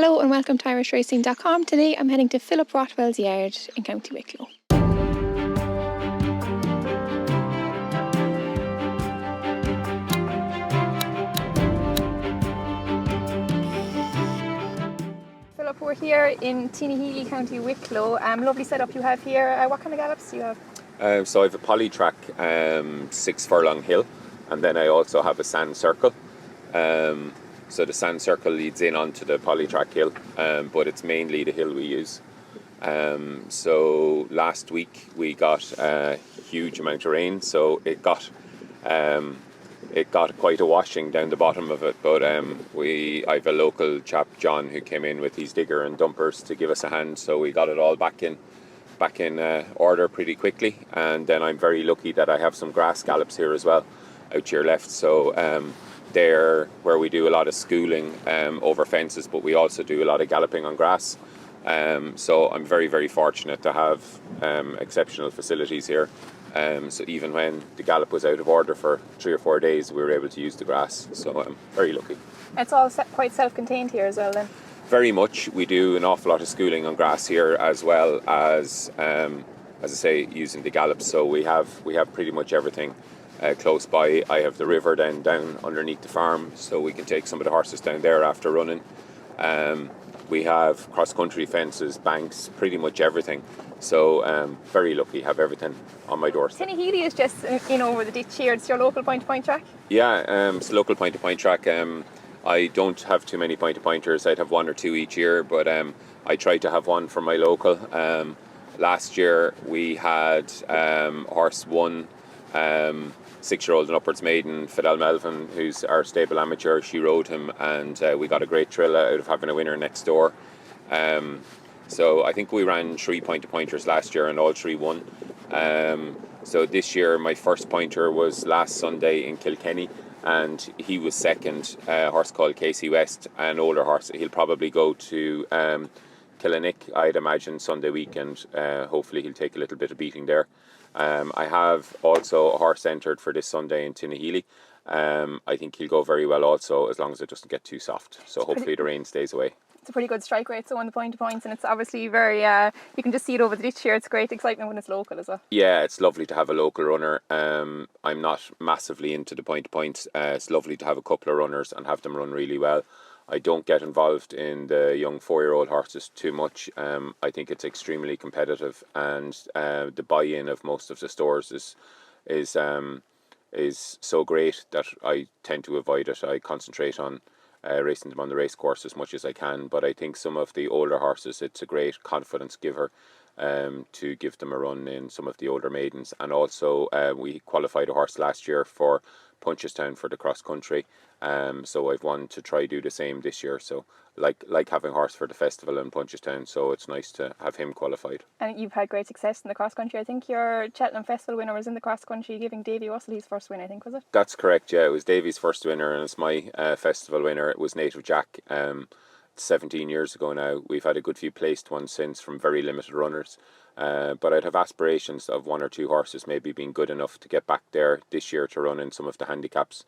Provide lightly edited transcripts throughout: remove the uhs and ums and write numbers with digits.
Hello and welcome to IrishRacing.com. Today I'm heading to Philip Rothwell's yard in County Wicklow. Philip, we're here in Nagle, County Wicklow. Lovely setup you have here. What kind of gallops do you have? So I have a poly track 6 furlong hill, and then I also have a sand circle. So the sand circle leads in onto the poly track hill, but it's mainly the hill we use. So last week we got a huge amount of rain, so it got quite a washing down the bottom of it. But I have a local chap, John, who came in with his digger and dumpers to give us a hand, so we got it all back in order pretty quickly. And then I'm very lucky that I have some grass gallops here as well, out to your left. So they're where we do a lot of schooling over fences, but we also do a lot of galloping on grass. So I'm very, very fortunate to have exceptional facilities here. So even when the gallop was out of order for 3 or 4 days, we were able to use the grass. So I'm very lucky. It's all quite self-contained here as well then? Very much. We do an awful lot of schooling on grass here, as well as I say, using the gallops. So we have pretty much everything close by. I have the river then down underneath the farm, so we can take some of the horses down there after running. We have cross-country fences, banks, pretty much everything. So very lucky, have everything on my doorstep. Nagle is just over the ditch here. It's your local point-to-point track? Yeah, it's a local point-to-point track. I don't have too many point-to-pointers. I'd have 1 or 2 each year, but I try to have one for my local. Last year we had horse 1, 6-year-old and upwards maiden, Fidel Melvin, who's our stable amateur. She rode him, and we got a great thrill out of having a winner next door. So I think we ran 3 point-to-pointers last year, and all 3 won. So this year my first pointer was last Sunday in Kilkenny, and he was second. A horse called Casey West, an older horse. He'll probably go to Killinnick, I'd imagine, Sunday weekend. Hopefully he'll take a little bit of beating there. I have also a horse entered for this Sunday in Tinahely. I think he'll go very well also, as long as it doesn't get too soft. So hopefully the rain stays away. It's a pretty good strike rate, so on the point-to-points, and it's obviously very, you can just see it over the ditch here. It's great excitement when it's local as well. Yeah, it's lovely to have a local runner. I'm not massively into the point-to-points. It's lovely to have a couple of runners and have them run really well. I don't get involved in the young 4-year-old horses too much. I think it's extremely competitive, and the buy-in of most of the stores is so great that I tend to avoid it. I concentrate on racing them on the race course as much as I can. But I think some of the older horses, it's a great confidence giver to give them a run in some of the older maidens. And also we qualified a horse last year for Punchestown for the cross country. So I've wanted to try do the same this year. So like having a horse for the festival in Punchestown, so it's nice to have him qualified. And you've had great success in the cross country. I think your Cheltenham Festival winner was in the cross country, giving Davy Russell his first win, I think, was it? That's correct, yeah. It was Davy's first winner, and it's my festival winner. It was Native Jack 17 years ago now. We've had a good few placed ones since from very limited runners. But I'd have aspirations of 1 or 2 horses maybe being good enough to get back there this year to run in some of the handicaps.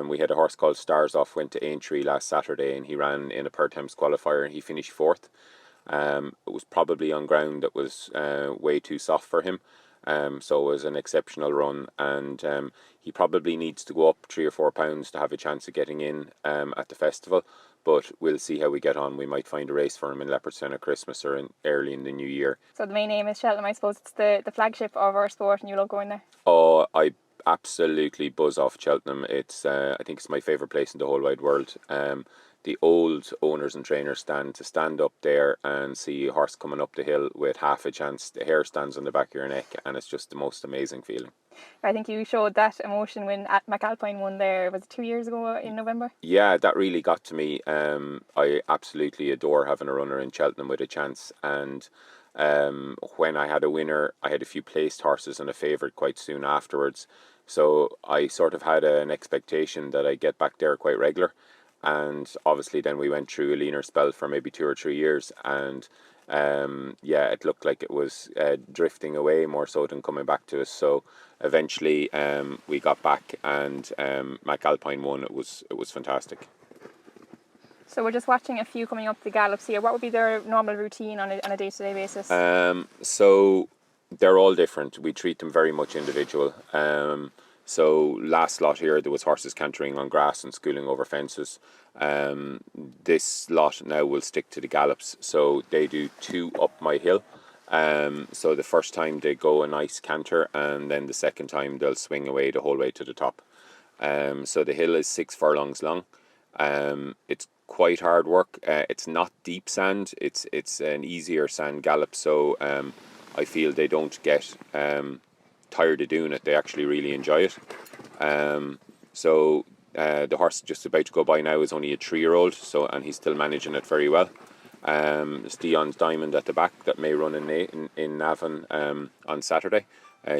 We had a horse called Stars Off, went to Aintree last Saturday, and he ran in a Per Temps qualifier, and he finished 4th. It was probably on ground that was way too soft for him. So it was an exceptional run, and he probably needs to go up 3 or 4 pounds to have a chance of getting in at the festival. But we'll see how we get on. We might find a race for him in Leopardstown at Christmas or early in the new year. So the main aim is Cheltenham, I suppose. It's the flagship of our sport, and you love going there. Oh, I absolutely buzz off Cheltenham. It's I think it's my favourite place in the whole wide world. The old owners and trainers stand up there and see a horse coming up the hill with half a chance. The hair stands on the back of your neck, and it's just the most amazing feeling. I think you showed that emotion when McAlpine won there, was it 2 years ago in November? Yeah, that really got to me. I absolutely adore having a runner in Cheltenham with a chance, and when I had a winner, I had a few placed horses and a favourite quite soon afterwards. So I sort of had an expectation that I'd get back there quite regular. And obviously then we went through a leaner spell for maybe 2 or 3 years, and it looked like it was drifting away more so than coming back to us. So eventually we got back, and McAlpine won. It was fantastic. So we're just watching a few coming up the gallops here. What would be their normal routine on a day-to-day basis? So they're all different. We treat them very much individual. So last lot here, there was horses cantering on grass and schooling over fences. This lot now will stick to the gallops. So they do 2 up my hill. So the first time they go a nice canter, and then the second time they'll swing away the whole way to the top. So the hill is 6 furlongs long. It's quite hard work. It's not deep sand. It's an easier sand gallop. So I feel they don't get tired of doing it. They actually really enjoy it. So the horse just about to go by now is only a 3-year-old. So and he's still managing it very well. There's Dion's Diamond at the back that may run in Navan on Saturday.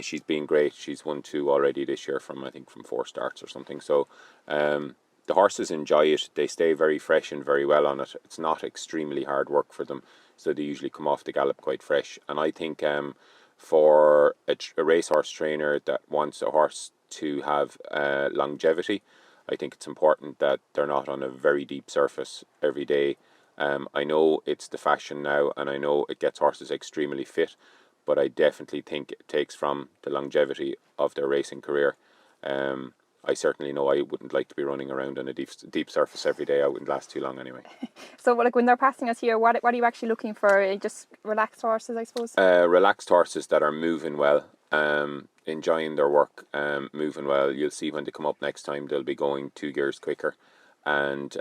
She's been great. She's won 2 already this year from 4 starts or something. So the horses enjoy it. They stay very fresh and very well on it. It's not extremely hard work for them. So they usually come off the gallop quite fresh. And I think for a racehorse trainer that wants a horse to have longevity, I think it's important that they're not on a very deep surface every day. I know it's the fashion now, and I know it gets horses extremely fit, but I definitely think it takes from the longevity of their racing career. I certainly know I wouldn't like to be running around on a deep surface every day. I wouldn't last too long anyway. So like when they're passing us here, what are you actually looking for? Just relaxed horses, I suppose? Relaxed horses that are moving well, enjoying their work, moving well. You'll see when they come up next time, they'll be going 2 gears quicker. And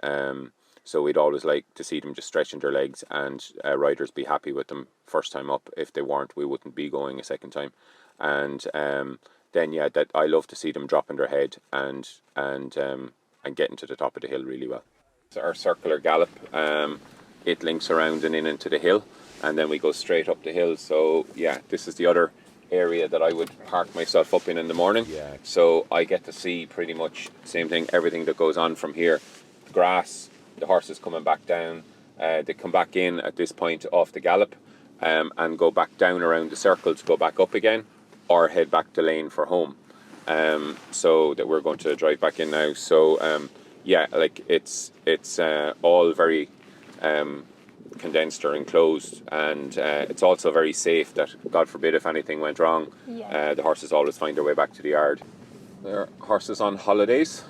so we'd always like to see them just stretching their legs, and riders be happy with them first time up. If they weren't, we wouldn't be going a second time. And then that I love to see them dropping their head and getting to the top of the hill really well. So our circular gallop, it links around and in into the hill, and then we go straight up the hill. So yeah, this is the other area that I would park myself up in the morning. Yeah. So I get to see pretty much the same thing, everything that goes on from here. Grass, the horses coming back down, they come back in at this point off the gallop, and go back down around the circle to go back up again, or head back to lane for home. So that we're going to drive back in now. So it's all very condensed or enclosed, and it's also very safe that, God forbid, if anything went wrong, the horses always find their way back to the yard. They're horses on holidays,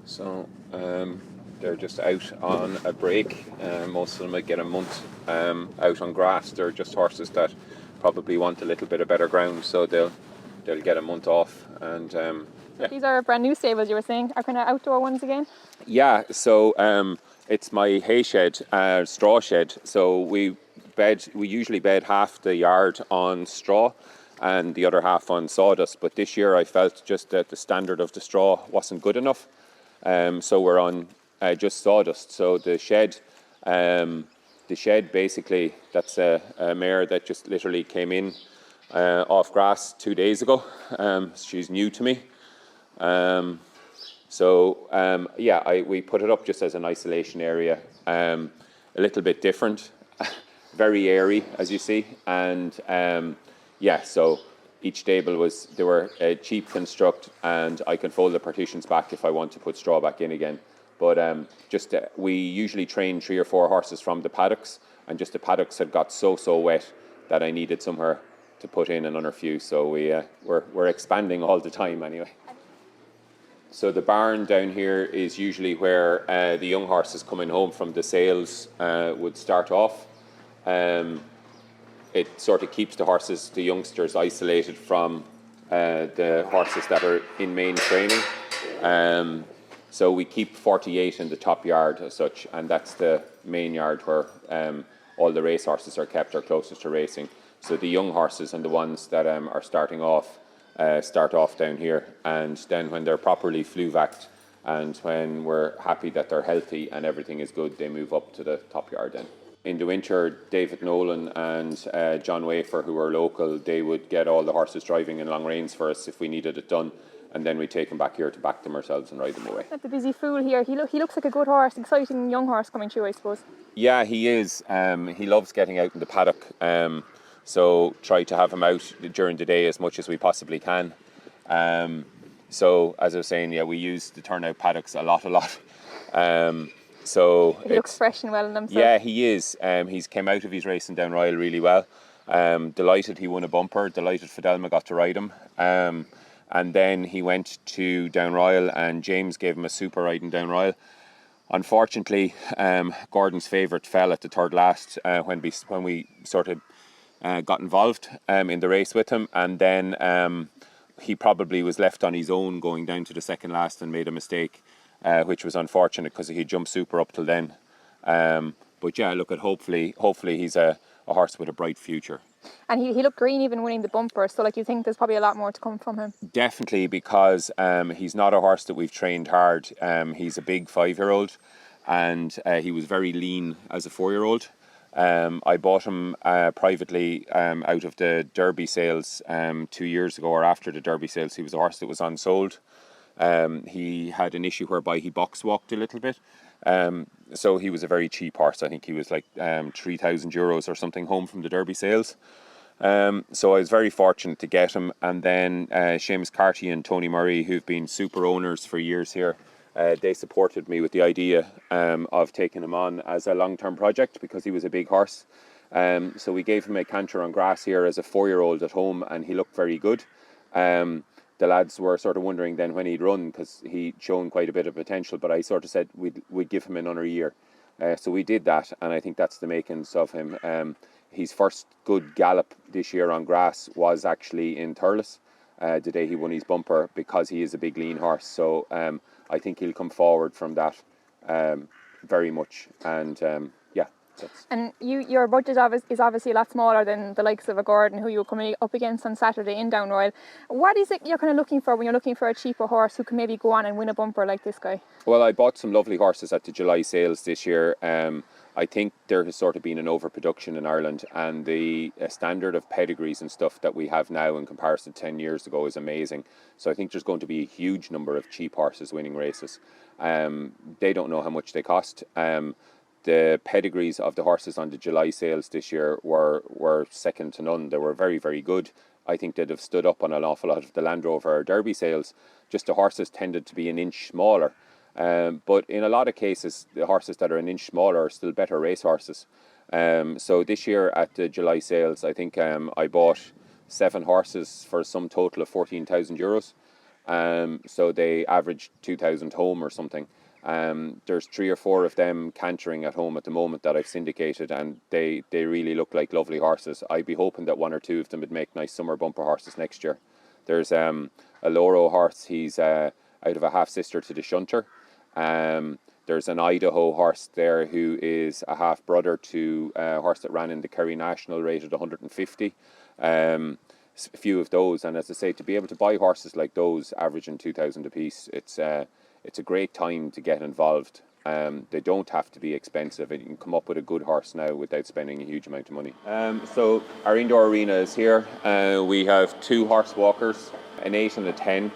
so they're just out on a break. Most of them might get a month out on grass. They're just horses that probably want a little bit of better ground, so they'll get a month off. And these are brand new stables, you were saying, are kind of outdoor ones again? Yeah, so it's my hay shed, straw shed. So we usually bed half the yard on straw and the other half on sawdust. But this year I felt just that the standard of the straw wasn't good enough. So we're on just sawdust. So the shed basically, that's a mare that just literally came in off grass 2 days ago. She's new to me. We put it up just as an isolation area, a little bit different, very airy, as you see. And so each stable they were a cheap construct, and I can fold the partitions back if I want to put straw back in again. But we usually train 3 or 4 horses from the paddocks, and just the paddocks had got so wet that I needed somewhere to put in another few. So we're expanding all the time anyway. So the barn down here is usually where the young horses coming home from the sales would start off. It sort of keeps the youngsters isolated from the horses that are in main training. So we keep 48 in the top yard as such, and that's the main yard where all the race horses are kept, or closest to racing. So the young horses and the ones that are starting off start off down here, and then when they're properly flu-vaxed and when we're happy that they're healthy and everything is good, they move up to the top yard then. In the winter, David Nolan and John Wafer, who are local, they would get all the horses driving in long reins for us if we needed it done, and then we take them back here to back them ourselves and ride them away. At the busy fool here, he looks like a good horse, exciting young horse coming through, I suppose. Yeah, he is. He loves getting out in the paddock. So try to have him out during the day as much as we possibly can. So as I was saying, we use the turnout paddocks a lot. So He looks fresh and well in himself. Yeah, he is. He's came out of his race in Down Royal really well. Delighted he won a bumper. Delighted Fidelma got to ride him. And then he went to Down Royal, and James gave him a super ride in Down Royal. Unfortunately, Gordon's favourite fell at the third last when we sort of got involved in the race with him, and then he probably was left on his own going down to the second last and made a mistake, which was unfortunate because he jumped super up till then. But yeah, look, hopefully he's a horse with a bright future. And he looked green even winning the bumper, so like you think there's probably a lot more to come from him. Definitely, because he's not a horse that we've trained hard. He's a big 5-year-old, and he was very lean as a 4-year-old. I bought him privately out of the Derby sales 2 years ago, or after the Derby sales. He was a horse that was unsold. He had an issue whereby he box walked a little bit. So he was a very cheap horse. I think he was like €3,000 or something home from the Derby sales. So I was very fortunate to get him. And then Seamus Carty and Tony Murray, who've been super owners for years here, they supported me with the idea of taking him on as a long-term project because he was a big horse. So we gave him a canter on grass here as a 4-year-old at home, and he looked very good. The lads were sort of wondering then when he'd run because he'd shown quite a bit of potential, but I sort of said we'd give him another year. So we did that, and I think that's the makings of him. His first good gallop this year on grass was actually in Thurles, the day he won his bumper, because he is a big lean horse. So I think he'll come forward from that very much, and yeah. And your budget is obviously a lot smaller than the likes of a Gordon, who you were coming up against on Saturday in Down Royal. What is it you're kind of looking for when you're looking for a cheaper horse who can maybe go on and win a bumper like this guy? Well, I bought some lovely horses at the July sales this year. I think there has sort of been an overproduction in Ireland, and the standard of pedigrees and stuff that we have now in comparison to 10 years ago is amazing. So I think there's going to be a huge number of cheap horses winning races. They don't know how much they cost. The pedigrees of the horses on the July sales this year were second to none. They were very, very good. I think they'd have stood up on an awful lot of the Land Rover Derby sales. Just the horses tended to be an inch smaller. But in a lot of cases, the horses that are an inch smaller are still better race horses. So this year at the July sales, I think I bought 7 horses for some total of €14,000. So they averaged 2,000 home or something. There's 3 or 4 of them cantering at home at the moment that I've syndicated, and they really look like lovely horses. I'd be hoping that 1 or 2 of them would make nice summer bumper horses next year. There's a Loro horse. He's out of a half sister to the Shunter. There's an Idaho horse there who is a half brother to a horse that ran in the Kerry National, rated 150. A few of those, and as I say, to be able to buy horses like those averaging 2,000 apiece, it's a great time to get involved. They don't have to be expensive, and you can come up with a good horse now without spending a huge amount of money. So our indoor arena is here. We have 2 horse walkers, an 8 and a 10.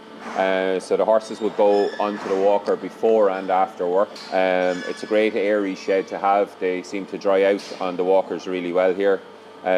So the horses would go onto the walker before and after work. It's a great airy shed to have. They seem to dry out on the walkers really well here.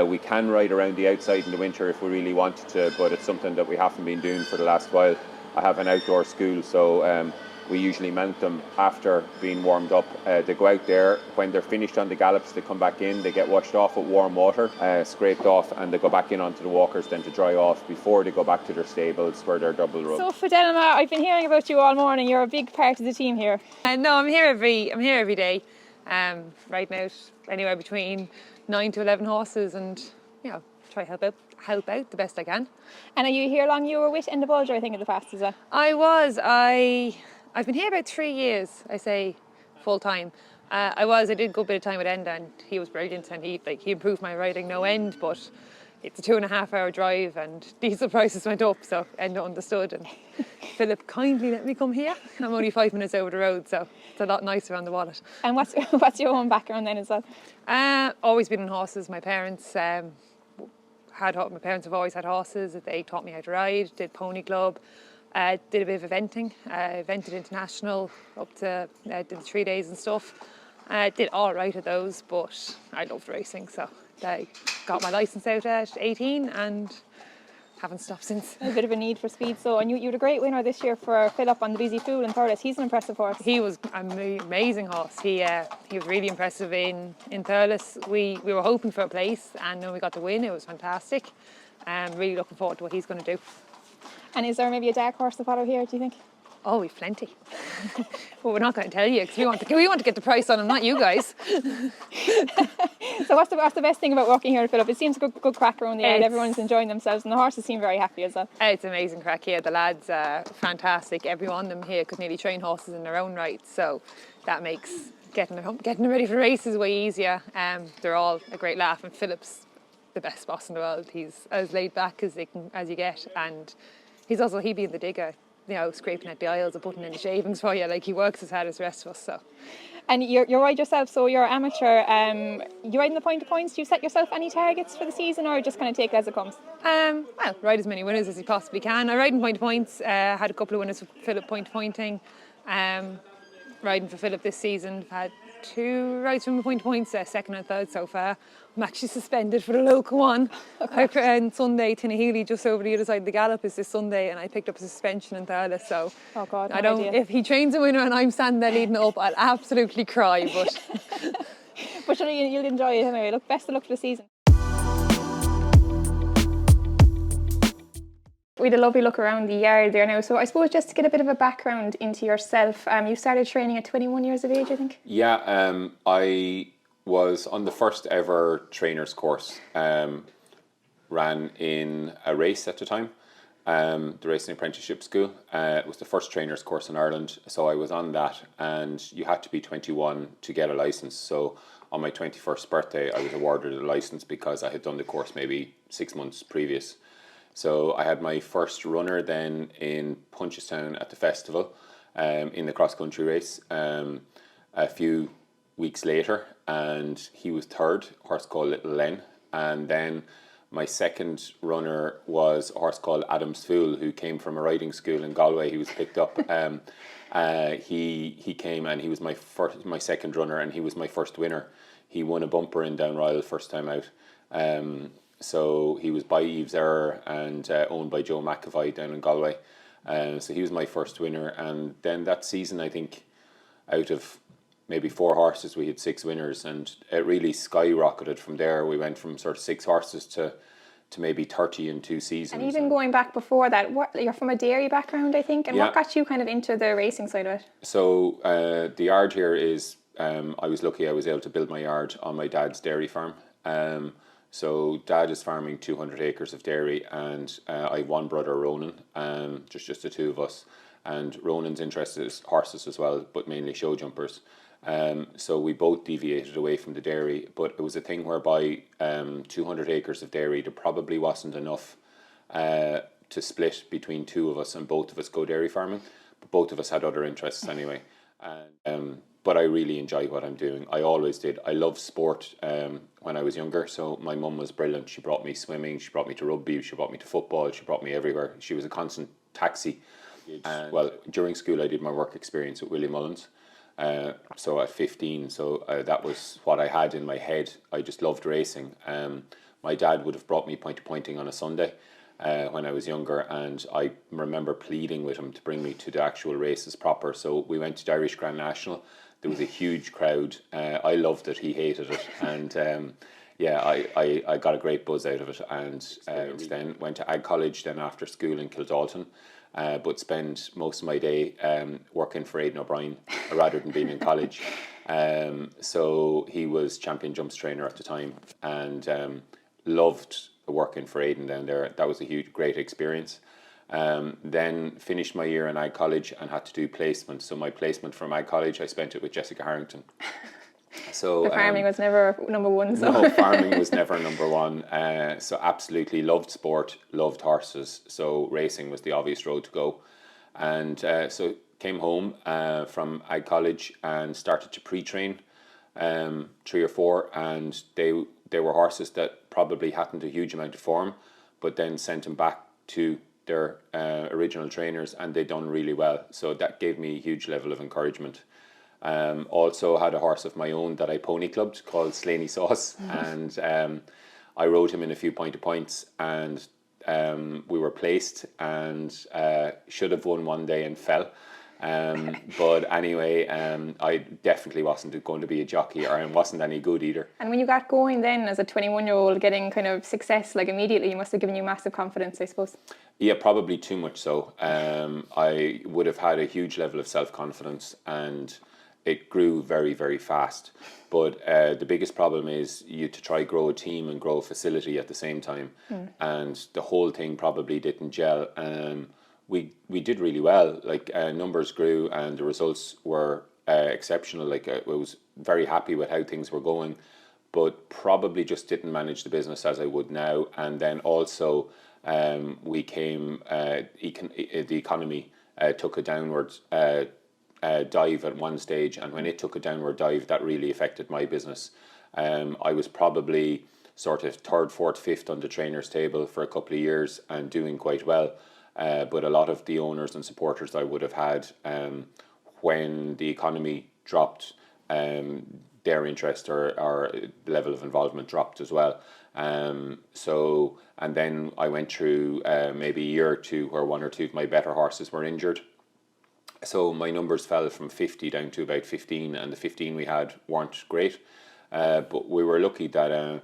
We can ride around the outside in the winter if we really wanted to, but it's something that we haven't been doing for the last while. I have an outdoor school, so we usually mount them after being warmed up. They go out there. When they're finished on the gallops, they come back in. They get washed off with warm water, scraped off, and they go back in onto the walkers then to dry off before they go back to their stables where they're double rubbed. So Fidelma, I've been hearing about you all morning. You're a big part of the team here. No, I'm here every day, riding out anywhere between 9 to 11 horses, and try to help out the best I can. And are you here long? You were with Enda Bulger, I think, in the past, is that? I've been here about 3 years, I say, full time. I did a good bit of time with Enda, and he was brilliant, and he improved my riding no end, but it's a 2.5 hour drive, and diesel prices went up, so Enda understood, and Philip kindly let me come here. I'm only 5 minutes over the road, so it's a lot nicer on the wallet. And what's your own background then as well? Always been in horses. My parents have always had horses. They taught me how to ride, did pony club. Did a bit of eventing, evented international up to did the 3 days and stuff. Did all right at those, but I loved racing, so I got my licence out at 18 and haven't stopped since. A bit of a need for speed. So, and you had a great winner this year for Philip on the Busy Fool in Thurles. He's an impressive horse. He was an amazing horse. He was really impressive in Thurles. We were hoping for a place, and when we got the win, it was fantastic. Really looking forward to what he's going to do. And is there maybe a dark horse to follow here, do you think? Oh, we've plenty. Well, we're not going to tell you because we want to get the price on him, not you guys. So what's the best thing about working here at Philip? It seems a good crack around the yard. Everyone's enjoying themselves and the horses seem very happy as well. It's amazing crack here. The lads are fantastic. Every one of them here could nearly train horses in their own right. So that makes getting them ready for races way easier. They're all a great laugh, and Philip's the best boss in the world. He's as laid back as you get, and he'd be in the digger, scraping at the aisles or putting in the shavings for you. Like, he works as hard as the rest of us. So. And you're ride yourself, so you're amateur. You ride in the point to points. Do you set yourself any targets for the season, or just kind of take it as it comes? Well, ride as many winners as you possibly can. I ride in point to points. Had a couple of winners for Philip point to pointing. Riding for Philip this season. Had 2 rides from the point to points, second and third so far. I'm actually suspended for the local one. On Sunday, Tinnahealy, just over the other side of the Gallop, is this Sunday, and I picked up a suspension in Thurles. So oh God, I don't. If he trains a winner and I'm standing there leading up, I'll absolutely cry. But but sure, you'll enjoy it anyway. Look, best of luck for the season. We had a lovely look around the yard there now. So I suppose just to get a bit of a background into yourself, you started training at 21 years of age, I think. Yeah, I was on the first ever trainers course, ran in a race at the time, the Racing Apprenticeship School. It was the first trainers course in Ireland, so I was on that, and you had to be 21 to get a licence. So on my 21st birthday, I was awarded a licence because I had done the course maybe 6 months previous. So I had my first runner then in Punchestown at the festival, in the cross-country race, a few weeks later, and he was third, a horse called Little Len. And then my second runner was a horse called Adam's Fool, who came from a riding school in Galway. He was picked up. He came, and he was my second runner, and he was my first winner. He won a bumper in Down Royal first time out. So he was by Eve's Error and owned by Joe McAvoy down in Galway. So he was my first winner. And then that season, I think, out of maybe 4 horses, we had 6 winners, and it really skyrocketed from there. We went from sort of 6 horses to maybe 30 in 2 seasons. And even going back before that, you're from a dairy background, I think, and what got you kind of into the racing side of it? So the yard here is, I was lucky I was able to build my yard on my dad's dairy farm. So Dad is farming 200 acres of dairy, and I have one brother, Ronan, just the 2 of us. And Ronan's interested in horses as well, but mainly show jumpers. So we both deviated away from the dairy, but it was a thing whereby 200 acres of dairy, there probably wasn't enough to split between 2 of us and both of us go dairy farming. But both of us had other interests anyway. But I really enjoy what I'm doing. I always did. I loved sport when I was younger. So my mum was brilliant. She brought me swimming. She brought me to rugby. She brought me to football. She brought me everywhere. She was a constant taxi. Well, during school, I did my work experience with Willie Mullins. So at 15, that was what I had in my head. I just loved racing. My dad would have brought me point to pointing on a Sunday when I was younger, and I remember pleading with him to bring me to the actual races proper. So we went to the Irish Grand National. There was a huge crowd. I loved it. He hated it, and I got a great buzz out of it. And then went to Ag College then after school in Kildalton. But spend most of my day working for Aidan O'Brien rather than being in college. So he was champion jumps trainer at the time, and loved working for Aidan down there. That was a great experience. Then finished my year in Ag College and had to do placement. So my placement from Ag College, I spent it with Jessica Harrington. So the farming was never number one. So. No, farming was never number one. So absolutely loved sport, loved horses. So racing was the obvious road to go. And so came home from Ag College and started to pre-train 3 or 4. And they were horses that probably hadn't a huge amount of form, but then sent them back to their original trainers, and they done really well. So that gave me a huge level of encouragement. Also had a horse of my own that I pony clubbed called Slaney Sauce, and I rode him in a few point-to-points, and we were placed and should have won one day and fell. But anyway, I definitely wasn't going to be a jockey, or I wasn't any good either. And when you got going then as a 21-year-old, getting kind of success like immediately, you must have given you massive confidence, I suppose. Yeah, probably too much so. I would have had a huge level of self-confidence, and it grew very, very fast. But the biggest problem is you to try grow a team and grow a facility at the same time. And the whole thing probably didn't gel. We did really well. Like numbers grew and the results were exceptional. Like I was very happy with how things were going, but probably just didn't manage the business as I would now. And then also we came, the economy took a downward dive at one stage, and when it took a downward dive, that really affected my business. I was probably sort of third, fourth, fifth on the trainer's table for a couple of years and doing quite well. But a lot of the owners and supporters I would have had, when the economy dropped, their interest or level of involvement dropped as well. So, and then I went through maybe a year or two where one or two of my better horses were injured. So my numbers fell from 50 down to about 15, and the 15 we had weren't great. But we were lucky that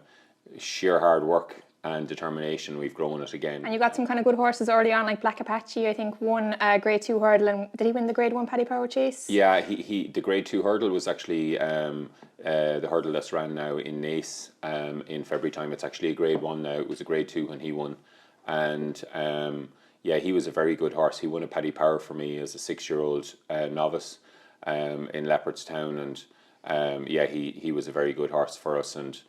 sheer hard work and determination, we've grown it again. And you got some kind of good horses early on, like Black Apache, I think, won Grade 2 hurdle. And did he win the Grade 1 Paddy Power Chase? Yeah, the Grade 2 hurdle was actually the hurdle that's ran now in Nace in February time. It's actually a Grade 1 now. It was a Grade 2 when he won. And yeah, he was a very good horse. He won a Paddy Power for me as a 6-year-old novice in Leopardstown. And yeah, he was a very good horse for us. And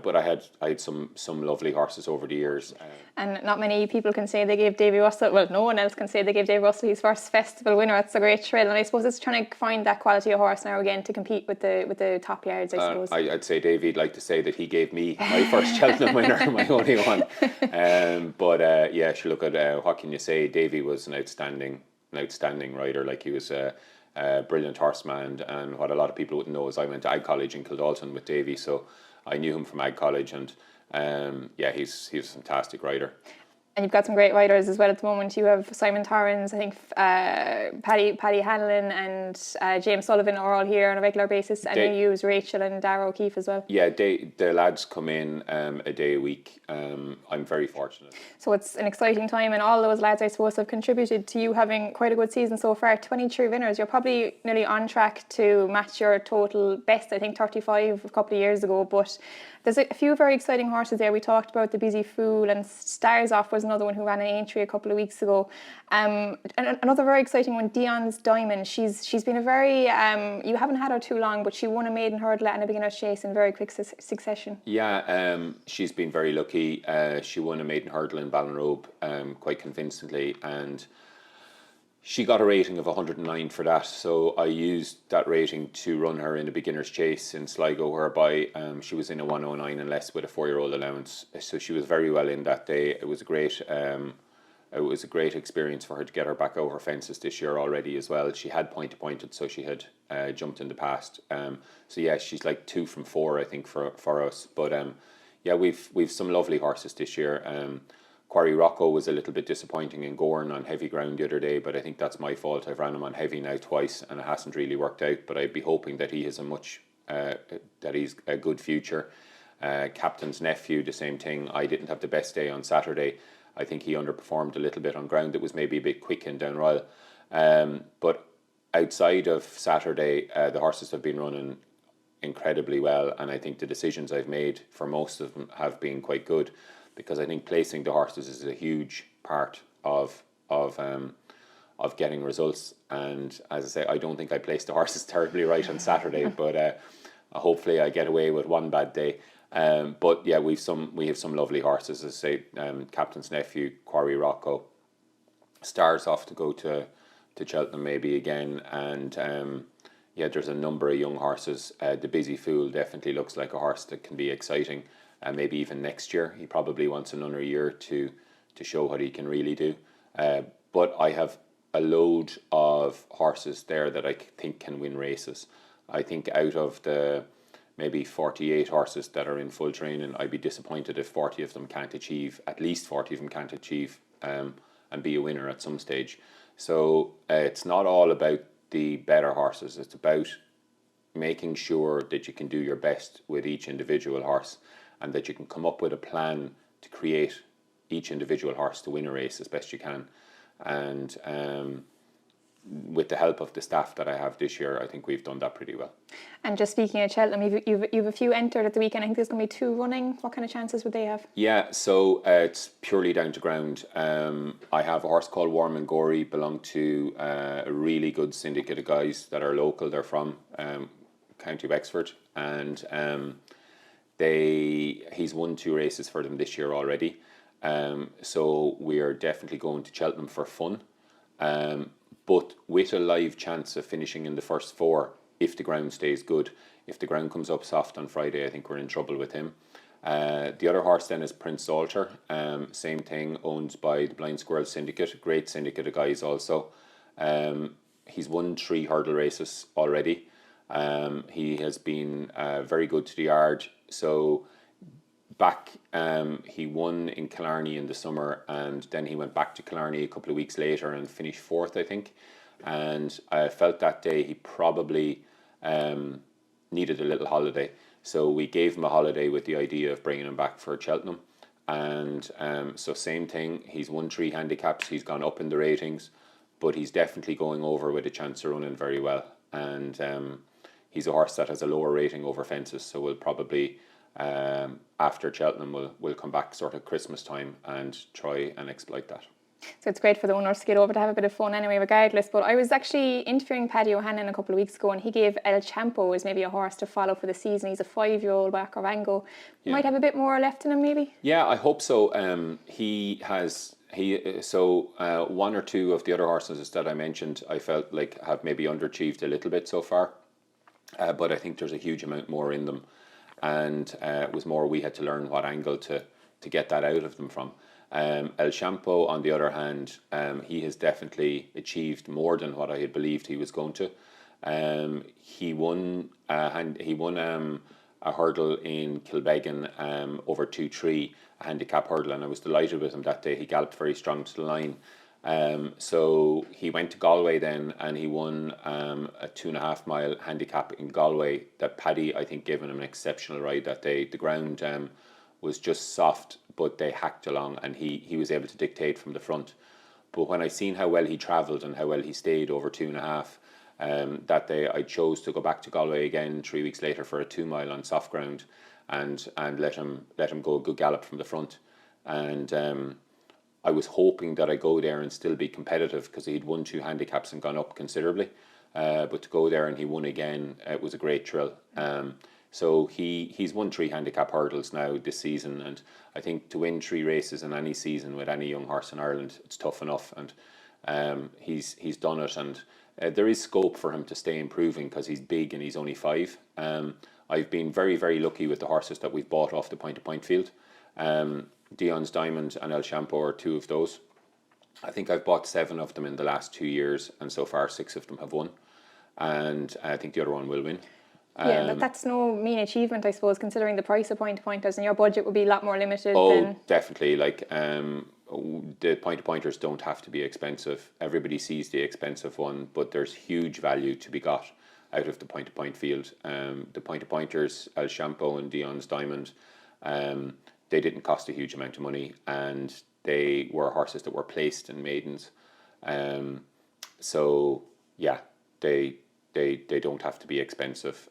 but I had some lovely horses over the years. And not many people can say they gave Davy Russell, well, no one else can say they gave Davy Russell his first festival winner. That's a great thrill. And I suppose it's trying to find that quality of horse now again to compete with the top yards, I suppose. I'd say Davy'd like to say that he gave me my first Cheltenham winner, my only one. But yeah, sure, look at what can you say? Davy was an outstanding rider. Like, he was a brilliant horseman. And what a lot of people wouldn't know is I went to Ag College in Kildalton with Davy, so I knew him from Ag College, and yeah, he's a fantastic rider. And you've got some great riders as well at the moment. You have Simon Torrens, I think Paddy Hanlon and James Sullivan are all here on a regular basis. And you use Rachel and Dara O'Keefe as well. Yeah, the lads come in a day a week. I'm very fortunate. So it's an exciting time, and all those lads, I suppose, have contributed to you having quite a good season so far. 23 winners. You're probably nearly on track to match your total best, I think 35 a couple of years ago. But there's a few very exciting horses there. We talked about the Busy Fool, and Stars Off was another one who ran an Aintree a couple of weeks ago. And another very exciting one, Dion's Diamond. She's been a very, you haven't had her too long, but she won a maiden hurdle and a beginner's chase in very quick succession. Yeah, she's been very lucky. She won a maiden hurdle in Ballinrobe quite convincingly, and she got a rating of 109 for that. So I used that rating to run her in a beginner's chase in Sligo, whereby she was in a 109 and less with a 4-year-old allowance. So she was very well in that day. It was a great experience for her to get her back over fences this year already as well. She had pointed, so she had jumped in the past. So yeah, she's like 2 from 4, I think, for us. But yeah, we've some lovely horses this year. Quarry Rocco was a little bit disappointing in Gorn on heavy ground the other day, but I think that's my fault. I've ran him on heavy now twice, and it hasn't really worked out. But I'd be hoping that he has that he's a good future. Captain's Nephew, the same thing. I didn't have the best day on Saturday. I think he underperformed a little bit on ground that was maybe a bit quick in Down Royal. But outside of Saturday, the horses have been running incredibly well, and I think the decisions I've made for most of them have been quite good, because I think placing the horses is a huge part of getting results. And as I say, I don't think I placed the horses terribly right on Saturday, but hopefully I get away with one bad day. But yeah, we have some lovely horses, as I say, Captain's Nephew, Quarry Rocco, Stars Off to go to Cheltenham maybe again, and yeah, there's a number of young horses. The Busy Fool definitely looks like a horse that can be exciting. Maybe even next year. He probably wants another year to show what he can really do. But I have a load of horses there that I think can win races. I think out of the maybe 48 horses that are in full training. I'd be disappointed if 40 of them can't achieve, at least 40 of them can't achieve and be a winner at some stage. So it's not all about the better horses. It's about making sure that you can do your best with each individual horse, and that you can come up with a plan to create each individual horse to win a race as best you can. And with the help of the staff that I have this year, I think we've done that pretty well. And just speaking of Cheltenham, you've a few entered at the weekend. I think there's going to be 2 running. What kind of chances would they have? Yeah, so it's purely down to ground. I have a horse called Warm and Gory, belong to a really good syndicate of guys that are local. They're from County Wexford, and he's won 2 races for them this year already. So we are definitely going to Cheltenham for fun. But with a live chance of finishing in the first 4 if the ground stays good. If the ground comes up soft on Friday, I think we're in trouble with him. The other horse then is Prince Salter. Same thing, owned by the Blind Squirrel Syndicate, a great syndicate of guys also. He's won 3 hurdle races already. He has been very good to the yard. So back, he won in Killarney in the summer, and then he went back to Killarney a couple of weeks later and finished 4th, I think. And I felt that day he probably needed a little holiday. So we gave him a holiday with the idea of bringing him back for Cheltenham. And so same thing, he's won 3 handicaps, he's gone up in the ratings, but he's definitely going over with a chance of running very well. And he's a horse that has a lower rating over fences, so we'll probably... after Cheltenham, we'll come back sort of Christmas time and try and exploit that. So it's great for the owners to get over to have a bit of fun anyway, regardless. But I was actually interviewing Paddy O'Hanlon a couple of weeks ago, and he gave El Champo as maybe a horse to follow for the season. He's a 5-year-old back of Ango. Yeah. Might have a bit more left in him, maybe. Yeah, I hope so. One or two of the other horses that I mentioned, I felt like have maybe underachieved a little bit so far, but I think there's a huge amount more in them. And it was more we had to learn what angle to get that out of them from. El Champo, on the other hand, he has definitely achieved more than what I had believed he was going to. He won a hurdle in Kilbeggan over 2-3, a handicap hurdle, and I was delighted with him that day. He galloped very strong to the line. So he went to Galway then, and he won a 2.5 mile handicap in Galway that Paddy, I think, gave him an exceptional ride that day. The ground was just soft, but they hacked along, and he was able to dictate from the front. But when I seen how well he travelled and how well he stayed over 2.5 that day, I chose to go back to Galway again 3 weeks later for a 2 mile on soft ground, and let him go a good gallop from the front. And I was hoping that I go there and still be competitive, because he'd won 2 handicaps and gone up considerably. But to go there and he won again, it was a great thrill. So he's won 3 handicap hurdles now this season, and I think to win 3 races in any season with any young horse in Ireland, it's tough enough. And he's done it, and there is scope for him to stay improving because he's big and he's only 5. I've been very, very lucky with the horses that we've bought off the point-to-point field. Dion's Diamond and El Champo are 2 of those. I think I've bought 7 of them in the last 2 years, and so far 6 of them have won, and I think the other one will win. Yeah, but that's no mean achievement, I suppose, considering the price of point-to-pointers, and your budget would be a lot more limited. Definitely. Like the point-to-pointers don't have to be expensive. Everybody sees the expensive one, but there's huge value to be got out of the point-to-point field. The point-to-pointers, El Champo and Dion's Diamond, they didn't cost a huge amount of money, and they were horses that were placed in maidens. So yeah, they don't have to be expensive,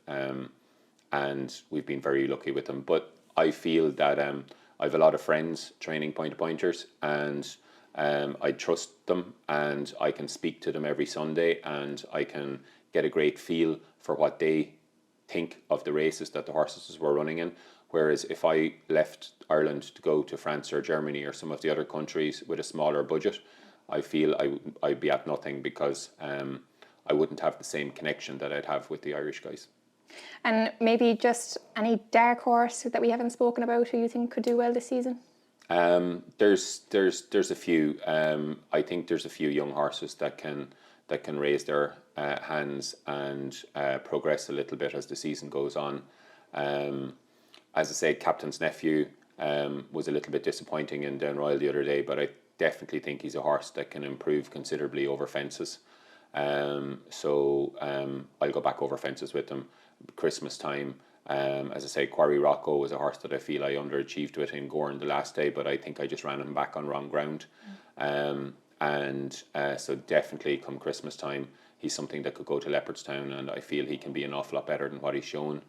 and we've been very lucky with them. But I feel that I have a lot of friends training point-to-pointers, and I trust them, and I can speak to them every Sunday, and I can get a great feel for what they think of the races that the horses were running in. Whereas if I left Ireland to go to France or Germany or some of the other countries with a smaller budget, I feel I'd be at nothing, because I wouldn't have the same connection that I'd have with the Irish guys. And maybe just any dark horse that we haven't spoken about who you think could do well this season? There's a few. I think there's a few young horses that can raise their hands and progress a little bit as the season goes on. As I say, Captain's Nephew was a little bit disappointing in Down Royal the other day, but I definitely think he's a horse that can improve considerably over fences. So I'll go back over fences with him. Christmas time, as I say, Quarry Rocco was a horse that I feel I underachieved with in Gorn the last day, but I think I just ran him back on wrong ground. So definitely come Christmas time, he's something that could go to Leopardstown, and I feel he can be an awful lot better than what he's shown.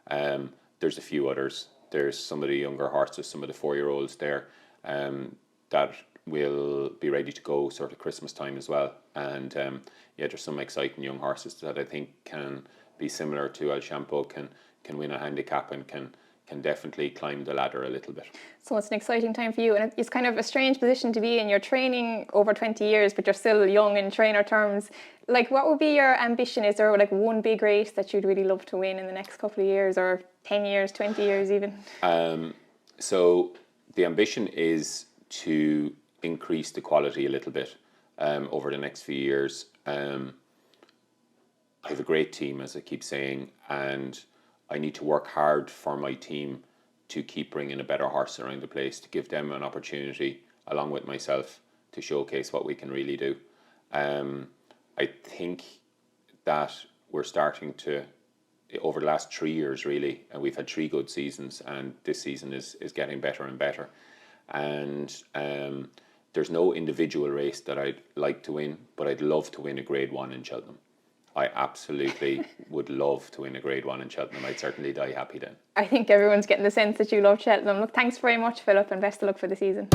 There's a few others. There's some of the younger horses, some of the 4-year-olds there that will be ready to go sort of Christmas time as well. And yeah, there's some exciting young horses that I think can be similar to El Champo, can win a handicap and can definitely climb the ladder a little bit. So it's an exciting time for you, and it's kind of a strange position to be in. You're training over 20 years, but you're still young in trainer terms. Like, what would be your ambition? Is there like one big race that you'd really love to win in the next couple of years, or 10 years, 20 years even? So the ambition is to increase the quality a little bit over the next few years. I have a great team, as I keep saying, and I need to work hard for my team to keep bringing a better horse around the place, to give them an opportunity, along with myself, to showcase what we can really do. I think that we're starting to, over the last 3 years really, and we've had 3 good seasons, and this season is getting better and better. And there's no individual race that I'd like to win, but I'd love to win a Grade 1 in Cheltenham. I absolutely would love to win a Grade 1 in Cheltenham. I'd certainly die happy then. I think everyone's getting the sense that you love Cheltenham. Look, thanks very much, Philip, and best of luck for the season.